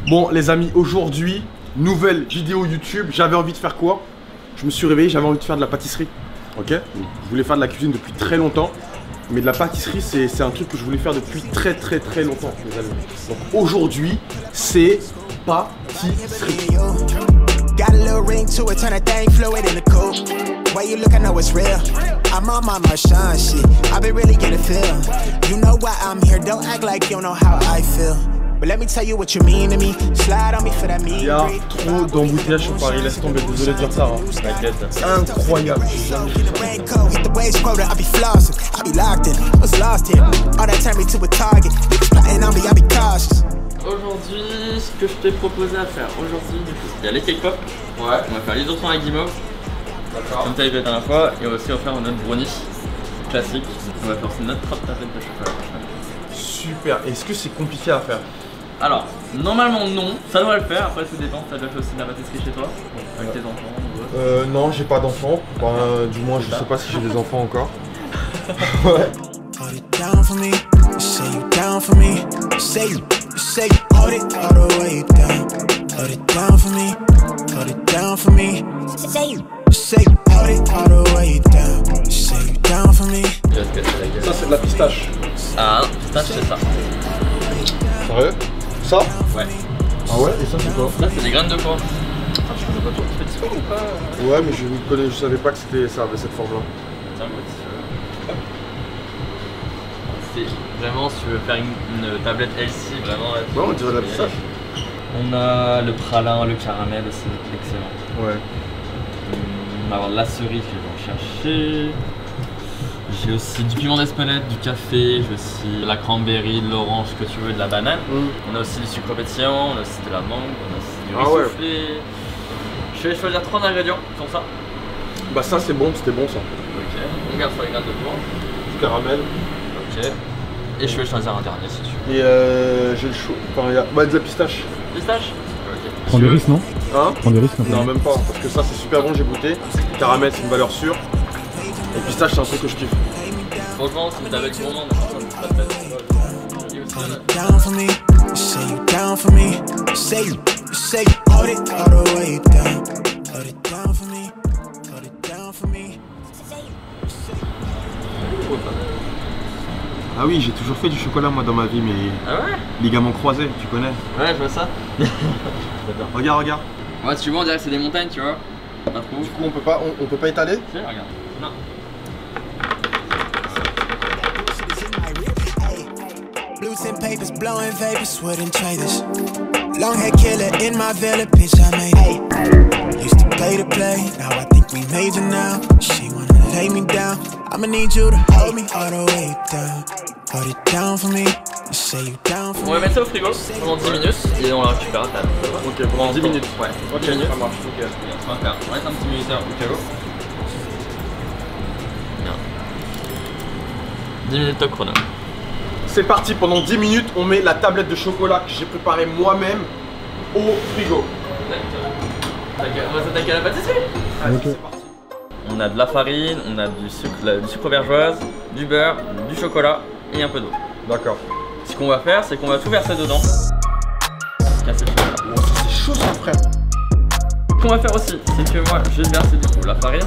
Bon les amis, aujourd'hui, nouvelle vidéo YouTube. J'avais envie de faire quoi? Je me suis réveillé, j'avais envie de faire de la pâtisserie. Ok? Je voulais faire de la cuisine depuis très longtemps. Mais de la pâtisserie, c'est un truc que je voulais faire depuis très longtemps, les amis. Donc aujourd'hui, c'est pâtisserie. Got a little ring to it, turn that thing fluid in the coupe. Way you look, I know it's real. I'm on my Marshawn shit. I been really getting feel. You know why I'm here, don't act like you know how I feel. But let me tell you what you mean to me. Slide on me for that mean. Il y a trop d'embouteillages sur Paris, laisse tomber, désolé de dire ça. Hein. T'inquiète. Incroyable. Aujourd'hui, ce que je t'ai proposé à faire aujourd'hui, il y a les cake pop. Ouais. On va faire l'hydroton à guimauve. D'accord. Comme tu avais fait la dernière fois. Et on va aussi faire notre brownie classique. On va faire aussi notre propre tablette de chocolat. Super. Est-ce que c'est compliqué à faire? Alors, normalement non, ça devrait le faire. Après, tout dépend. T'as déjà fait aussi de la pâtisserie chez toi? Avec tes enfants? Non, j'ai pas d'enfants. Enfin, du moins, je sais pas si j'ai des enfants encore. Ouais. Say hold it all the way down. Hold it down for me. Hold it down for me. Say hold it all the way down. Say down for me. Ça c'est de la pistache. Ah, pistache c'est ça. Sérieux? Ça? Ouais. Ah ouais? Et ça c'est quoi? Là c'est des graines de porc. Ah, je connais pas trop. Tu fais du sport ou pas? Ouais, mais je savais pas que c'était ça avait cette forme là. Tiens, vraiment, si tu veux faire une tablette healthy, vraiment. Ouais, on dirait de la pistache. On a le pralin, le caramel aussi, excellent. Ouais. On va avoir de la cerise que je vais en chercher. J'ai aussi du piment d'Espelette, du café, j'ai aussi de la cranberry, de l'orange, que tu veux, de la banane. On a aussi du sucre pétillant, on a aussi de la mangue, on a aussi du riz soufflé. Je vais choisir 3 ingrédients qui sont ça. Bah ça c'est bon, c'était bon ça. Ok, on garde sur les graines de porc. Du caramel. Ok. Et je vais choisir un dernier si tu veux. Et j'ai le chaud. Enfin, il y a de la pistache. Pistache? Ok. Prends du risque, non? Hein? Prends du risque, non, même pas, parce que ça c'est super bon, j'ai goûté. Caramel c'est une valeur sûre. Et pistache c'est un truc que je kiffe. Franchement, c'est avec gourmand, c'est pas de bête. Down for me, say you down for me, say hold it all the way down. Hold it down for me, hold it down for me. Ah oui, j'ai toujours fait du chocolat moi dans ma vie, mais ah ouais, ligaments croisés, tu connais? Ouais, je vois ça. Regarde, regarde. Ouais, si tu vois, on dirait que c'est des montagnes, tu vois. Pas trop. Du coup, on peut pas étaler? Si, regarde. Non. Blue tint papers, blowing vapors, wouldn't trade this. Long hair killer in my villa, bitch, I made it. Used to play the play, now I think we major now. She wanna lay me down, I'ma need you to hold me all the way down. Hold it down for me, say you down for me. On va mettre ça au frigo pendant 10 minutes et on la récupère à table. Ok, pendant 10 minutes. Ouais, 10 minutes. Ça marche, ok. On va faire, on va mettre un petit minuteur au cas où. Bien. 10 minutes top chrono. C'est parti, pendant 10 minutes, on met la tablette de chocolat que j'ai préparée moi-même au frigo. On va s'attaquer à la pâtisserie. Allez, c'est parti. On a de la farine, on a du sucre aubergeoise, du beurre, du chocolat et un peu d'eau. D'accord. Ce qu'on va faire, c'est qu'on va tout verser dedans. Casser le chocolat. Oh, c'est chaud ça, frère. Ce qu'on va faire aussi, c'est que moi, je vais verser du coup la farine,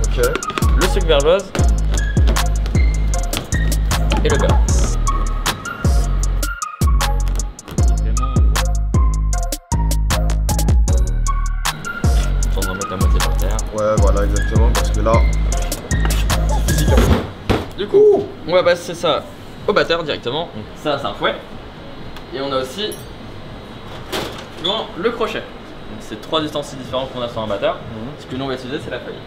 ok, le sucre aubergeoise et le beurre. Ouais, voilà, exactement, parce que là, du coup, on va passer ça au batteur directement. Donc ça, c'est un fouet. Et on a aussi le crochet. Donc c'est 3 ustensiles différents qu'on a sur un batteur. Ce que nous on va utiliser, c'est la feuille.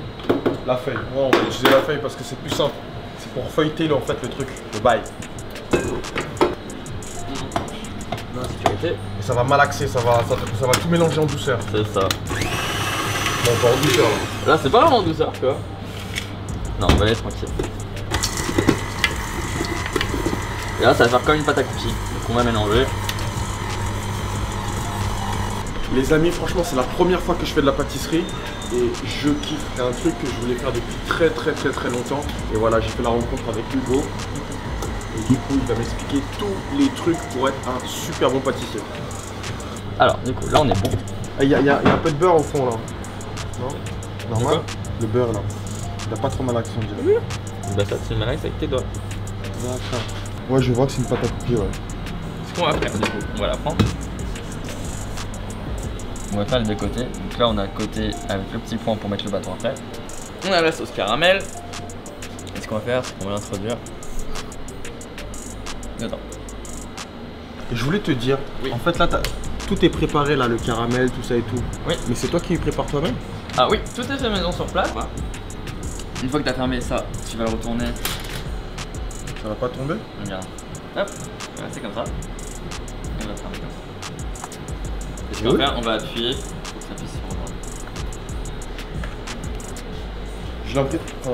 la feuille. Ouais, on va utiliser la feuille parce que c'est plus simple. C'est pour feuilleter en fait le truc, le bail. Dans la sécurité. Et ça va malaxer, ça va tout mélanger en douceur. C'est ça. Bon, pas en douceur là. Là, c'est pas vraiment en douceur, tu vois. Non, on va aller tranquille. Et là, ça va faire comme une pâte à cookies. Donc on va mélanger. Les amis, franchement, c'est la première fois que je fais de la pâtisserie et je kiffe. C'est un truc que je voulais faire depuis très longtemps. Et voilà, j'ai fait la rencontre avec Hugo. Et du coup, il va m'expliquer tous les trucs pour être un super bon pâtissier. Alors, du coup, là on est bon. Il y a un peu de beurre au fond là. Non? Normal? Quoi? Le beurre là. Il a pas trop malaxé on dirait. Bah ça, tu le malaxes avec tes doigts. D'accord. Ouais, je vois que c'est une pâte à cookies, ouais. Ce qu'on va faire, du coup, on va la prendre. On va faire les deux côtés. Donc là, on a le côté avec le petit point pour mettre le bâton après. On a la sauce caramel. Et ce qu'on va faire, c'est qu'on va l'introduire dedans. Et je voulais te dire, Oui. en fait là, tout est préparé là, le caramel, tout ça et tout. Oui. Mais c'est toi qui le prépares toi-même? Ah oui, tout est fait maison sur place. Voilà. Une fois que tu as fermé ça, tu vas le retourner. Ça va pas tomber? Regarde. Hop, c'est comme ça. Et on va fermer comme ça. Et ce qu'on va faire, on va appuyer pour que ça puisse se reprendre.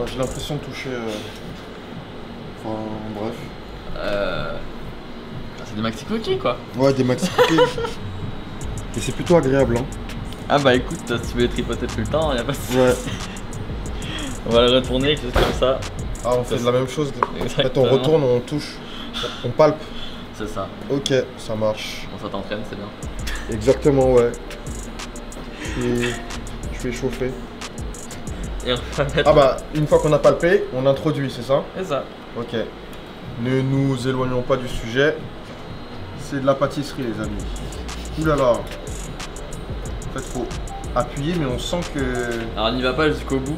J'ai l'impression de toucher. Enfin, bref. C'est des maxi cookies quoi. Ouais, des maxi cookies. Et c'est plutôt agréable, hein. Ah bah écoute, si tu veux les tripoter tout le temps, y'a pas de soucis. Ouais. On va le retourner juste comme ça. Ah, on fait de la même chose. En fait, Exactement. on retourne, on touche, on palpe. C'est ça. Ok, ça marche. Bon, ça t'entraîne, c'est bien. Exactement, ouais. Je vais chauffer. Et on va mettre. Ah bah, une fois qu'on a palpé, on introduit, c'est ça? C'est ça. Ok. Ne nous éloignons pas du sujet. C'est de la pâtisserie, les amis. Ouh là là. En fait, faut appuyer, mais on sent que. Alors, on n'y va pas jusqu'au bout.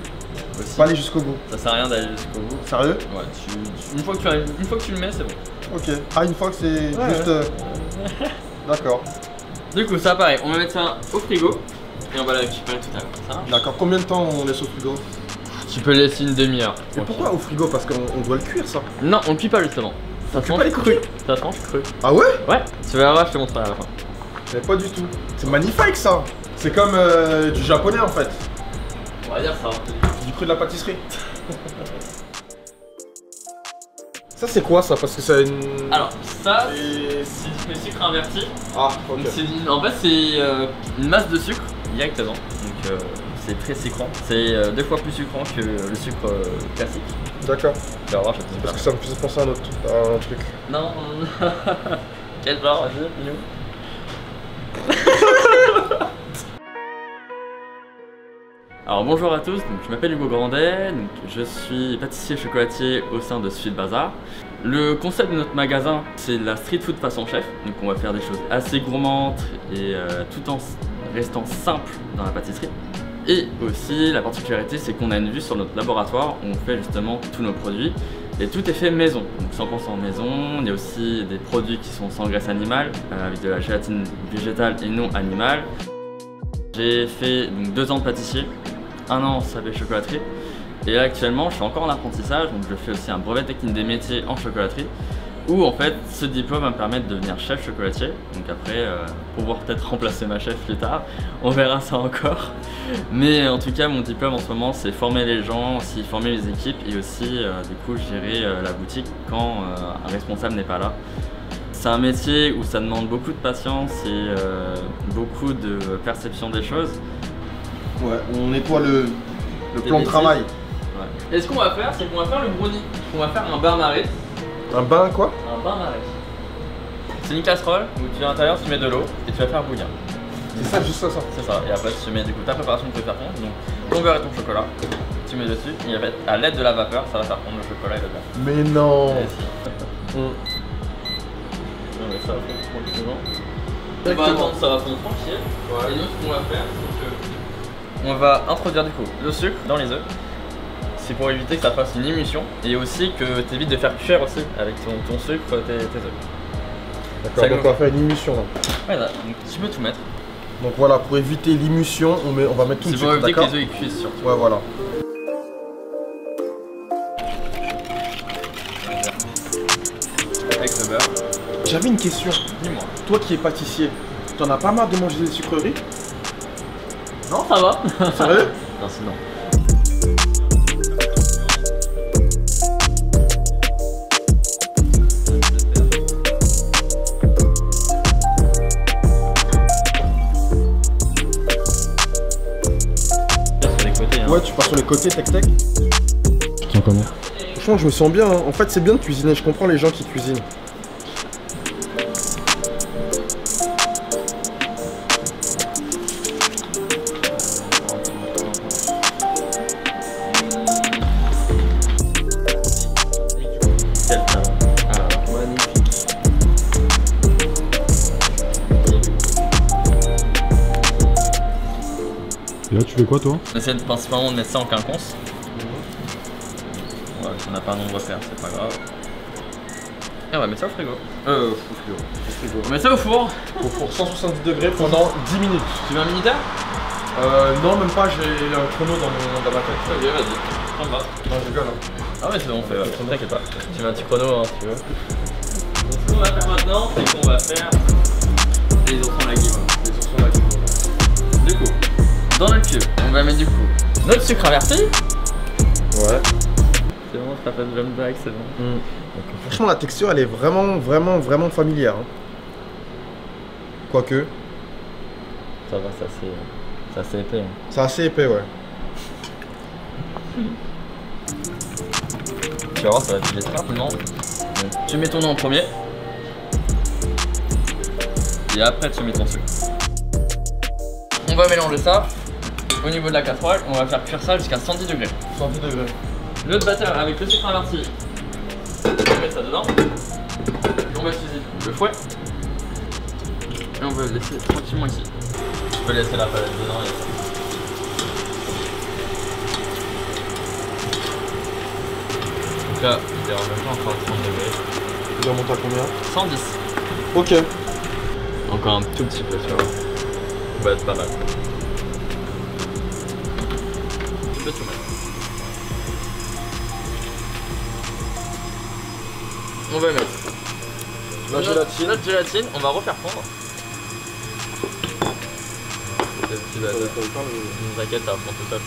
Aussi. Pas aller jusqu'au bout. Ça sert à rien d'aller jusqu'au bout. Sérieux? Ouais, une fois que tu le mets, c'est bon. Ok. Ah, une fois que c'est Ouais, juste. ouais. D'accord. Du coup, ça pareil, on va mettre ça au frigo et on va la récupérer tout à l'heure. Ça marche? D'accord. Combien de temps on laisse au frigo? Tu peux laisser une demi-heure. Et pourquoi au frigo? Parce qu'on doit le cuire, ça. Non, on le cuit pas justement. Ça se cuit pas mange les cru. cookies? Ça se mange cru. Ah ouais? Ouais, tu vas voir, je te montrerai à la fin. Mais pas du tout. C'est magnifique, ça. C'est comme du japonais, en fait. On va dire ça. Du cru de la pâtisserie. Ça, c'est quoi, ça? Parce que ça a une. Alors, ça, Et- c'est du sucre inverti. Ah, ok. Donc en fait, c'est une masse de sucre directement. Donc, c'est très sucrant. C'est 2 fois plus sucrant que le sucre classique. D'accord. Tu vas voir, je vais te dire. Parce que ça me faisait penser à un truc. Non. Quel genre, vas-y, dis-nous. Alors bonjour à tous, donc, je m'appelle Hugo Grandet, donc, je suis pâtissier chocolatier au sein de Sweet Bazaar. Le concept de notre magasin, c'est de la street food façon chef, donc on va faire des choses assez gourmandes et tout en restant simple dans la pâtisserie. Et aussi la particularité, c'est qu'on a une vue sur notre laboratoire où on fait justement tous nos produits et tout est fait maison, donc 100% maison. Il y a aussi des produits qui sont sans graisse animale avec de la gélatine végétale et non animale. J'ai fait donc 2 ans de pâtissier, 1 an en savais chocolaterie et là actuellement je suis encore en apprentissage, donc je fais aussi un brevet technique des métiers en chocolaterie où en fait ce diplôme va me permettre de devenir chef chocolatier, donc après pouvoir peut-être remplacer ma chef plus tard, on verra ça encore, mais en tout cas mon diplôme en ce moment c'est former les gens, aussi former les équipes et aussi du coup gérer la boutique quand un responsable n'est pas là. C'est un métier où ça demande beaucoup de patience et beaucoup de perception des choses. Ouais, on nettoie le plan de des travail. Ouais. Et ce qu'on va faire, c'est qu'on va faire le brownie. On va faire un bain-marie. Un bain, quoi? Un bain-marie. C'est une casserole où tu à l'intérieur tu mets de l'eau et tu vas faire bouillir. C'est ça, juste ça. C'est ça. Et après tu mets du coup ta préparation de te faire fondre. Donc ton beurre et ton chocolat. Tu mets dessus. Et à l'aide de la vapeur, ça va faire fondre le chocolat et le beurre. Mais non. Et si. On met ça à fond tranquillement. On va attendre, ça va fondre tranquille. Ouais. Et nous, ce qu'on va faire, c'est que on va introduire du coup le sucre dans les œufs. C'est pour éviter que ça fasse une émulsion et aussi que tu évites de faire cuire aussi avec ton sucre tes œufs. D'accord, donc on va faire une émulsion là. Voilà, donc tu peux tout mettre. Donc voilà, pour éviter l'émulsion, on va mettre tout de C'est pour suite, éviter que d'accord? les œufs ils cuisent surtout. Ouais, voilà. Avec le beurre. J'avais une question. Dis-moi. Toi qui es pâtissier, t'en as pas marre de manger des sucreries? Non, ça va. Sérieux? Non, sinon. Ouais, tu pars sur les côtés, tac tac. Tu sens comment? Franchement, je me sens bien, hein. En fait, c'est bien de cuisiner, je comprends les gens qui cuisinent. Et là, tu fais quoi, toi? On essaie principalement de mettre ça en quinconce. Ouais, on n'a pas un nombre pair, c'est pas grave. Et on va mettre ça au frigo. Au frigo. On met ça au four. Au four 170 degrés pendant 10 minutes. Tu veux un minuteur? Non, même pas, j'ai un chrono dans ma tête. Ok, vas-y. On va. Non, je rigole. Hein. Ah ouais, c'est bon, on fait. T'inquiète pas. Tu mets un petit chrono hein, si tu veux. Donc, ce qu'on va faire maintenant, c'est qu'on va faire les ours en laguime. Les ours en laguime. Du coup, dans notre cube, on va mettre du coup notre sucre inversé. Ouais. C'est bon, ça fait de jeune blague, c'est bon. Franchement, la texture, elle est vraiment familière. Hein. Quoique. Ça va, c'est assez épais. Hein. C'est assez épais, ouais. Tu vas voir, ça va filer très rapidement. Donc, tu mets ton eau en premier. Et après, tu mets ton sucre. On va mélanger ça. Au niveau de la casserole, on va faire cuire ça jusqu'à 110 degrés. 110 degrés. Notre batteur avec le sucre inverti. On va mettre ça dedans. On va utiliser le fouet. Et on va le laisser tranquillement ici. Tu peux laisser la palette dedans et ça. Donc là, il est en même temps encore à 30 degrés. Tu dois monter à combien? 110. Ok. Encore un tout petit peu, tu vois. Ça va être pas mal. Tu peux tout mettre. On va mettre notre gélatine, on va refaire fondre. Le petit bazar. T'inquiète, ça va fondre tout seul.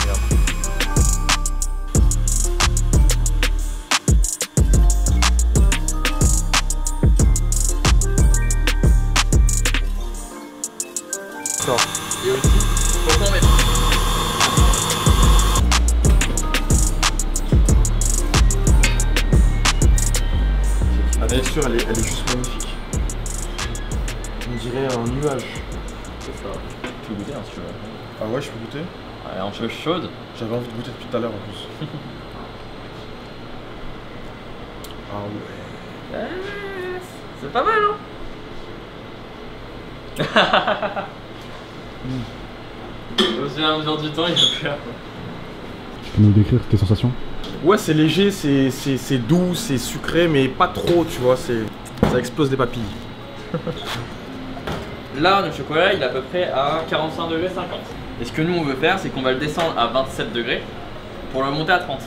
Regarde. Et aussi, faut qu'on mette. La texture, elle est juste magnifique. On dirait un nuage. C'est ça. Tu peux goûter hein, si tu veux. Ah ouais, je peux goûter? Elle est un peu chaude. J'avais envie de goûter depuis tout à l'heure en plus. Ah ouais. C'est pas mal, hein. Au fur et à mesure du temps, il va faire. Tu peux nous décrire tes sensations? Ouais, c'est léger, c'est doux, c'est sucré, mais pas trop, tu vois, ça explose des papilles. Là, le chocolat, il est à peu près à 45 degrés 50. Et ce que nous on veut faire, c'est qu'on va le descendre à 27 degrés pour le monter à 30.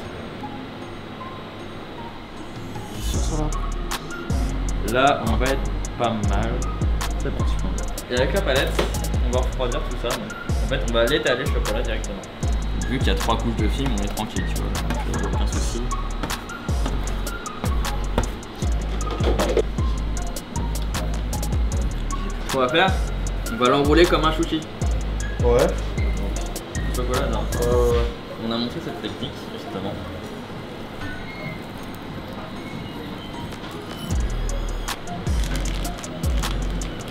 Là, on va être pas mal. C'est bon, tu peux. Et avec la palette, on va refroidir tout ça. Donc, en fait, on va l'étaler le chocolat directement. Vu qu'il y a 3 couches de film, on est tranquille, tu vois. Donc, aucun souci. Ce qu'on va faire, on va l'enrouler comme un chouchi. Ouais. Le chocolat, non. On a montré cette technique, justement.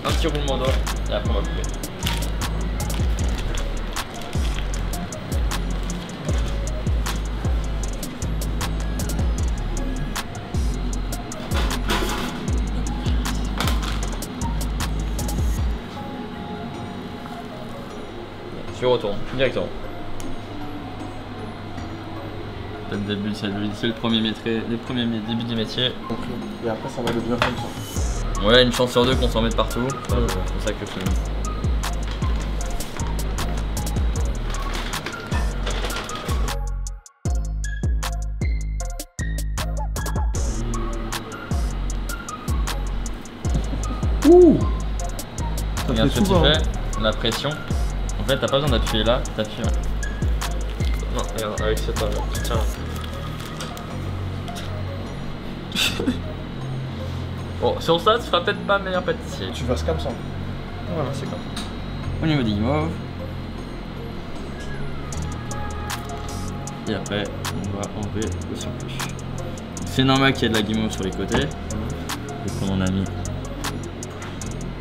Un petit roulement d'or et après on va couper. Tu retournes directement. C'est le début, c'est le premier métier, les premiers débuts du métier. Et après ça va devenir comme ça. Ouais, une chance sur deux qu'on s'en mette partout. C'est pour ça que je fais. Ouh. Regarde ce que tu fais, la pression. En fait, t'as pas besoin d'appuyer là, t'appuies là. Non, regarde, avec cette main là, tu tiens là. Bon, sur ça, tu feras peut-être pas meilleur pâtissier. Tu fasses comme ça. Voilà, c'est comme ça. Au niveau des guimauves. Et après, on va enlever le surplus. C'est normal qu'il y ait de la guimauve sur les côtés. Donc on en a mis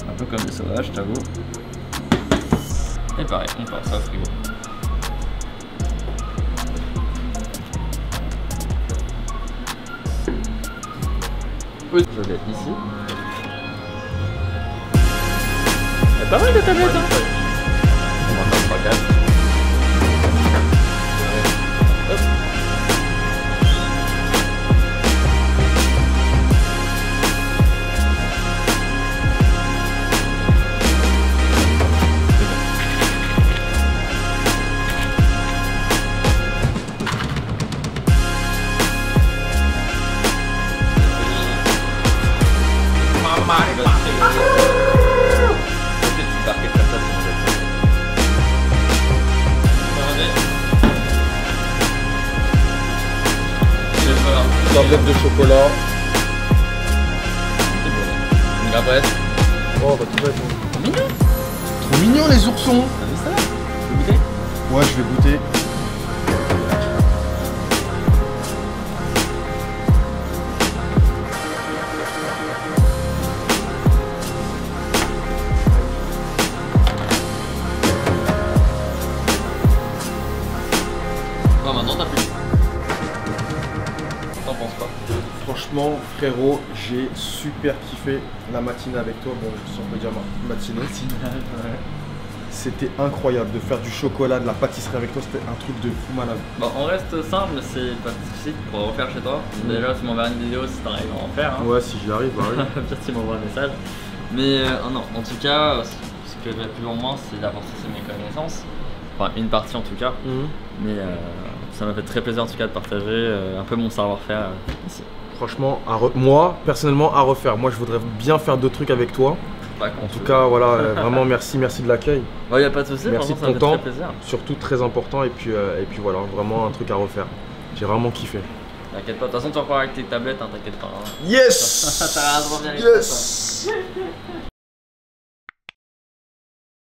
un peu comme des sauvages, je t'avoue. Et pareil, on passe ça au frigo. Je vais être ici. Elle est pas mal de tablette, hein. 3, 4. Tablette de chocolat. Une grappette. Oh bah tout va être C'est mignon. trop mignon les oursons. T'as vu ça? Tu veux goûter? Ouais, je vais goûter. Bon, maintenant t'as plus. T'en penses quoi? Franchement, frérot, j'ai super kiffé la matinée avec toi. Bon, si on peut dire matinée. C'était incroyable de faire du chocolat, de la pâtisserie avec toi. C'était un truc de fou malade. Bon, on reste simple, mais c'est pas de soucis pour refaire chez toi. Déjà, tu m'enverras une vidéo si t'arrives à en faire. Hein. Ouais, si j'y arrive, bah oui. Peut-être tu m'envoies un message. Mais non, en tout cas, ce que j'ai plus en moi, c'est d'apporter mes connaissances. Enfin, une partie en tout cas. Mais ça m'a fait très plaisir en tout cas de partager un peu mon savoir-faire ici. Franchement, moi, personnellement, à refaire. Moi, je voudrais bien faire d'autres trucs avec toi. En tout cas, voilà, vraiment merci de l'accueil. Ouais, y a pas de souci, Merci vraiment, de ça ton me fait temps. très plaisir. Surtout très important. Et puis voilà, vraiment un truc à refaire. J'ai vraiment kiffé. T'inquiète pas, de toute façon, tu repars avec tes tablettes, hein, t'inquiète pas. Hein. Yes. T'as rien à se revenir avec ça. Yes.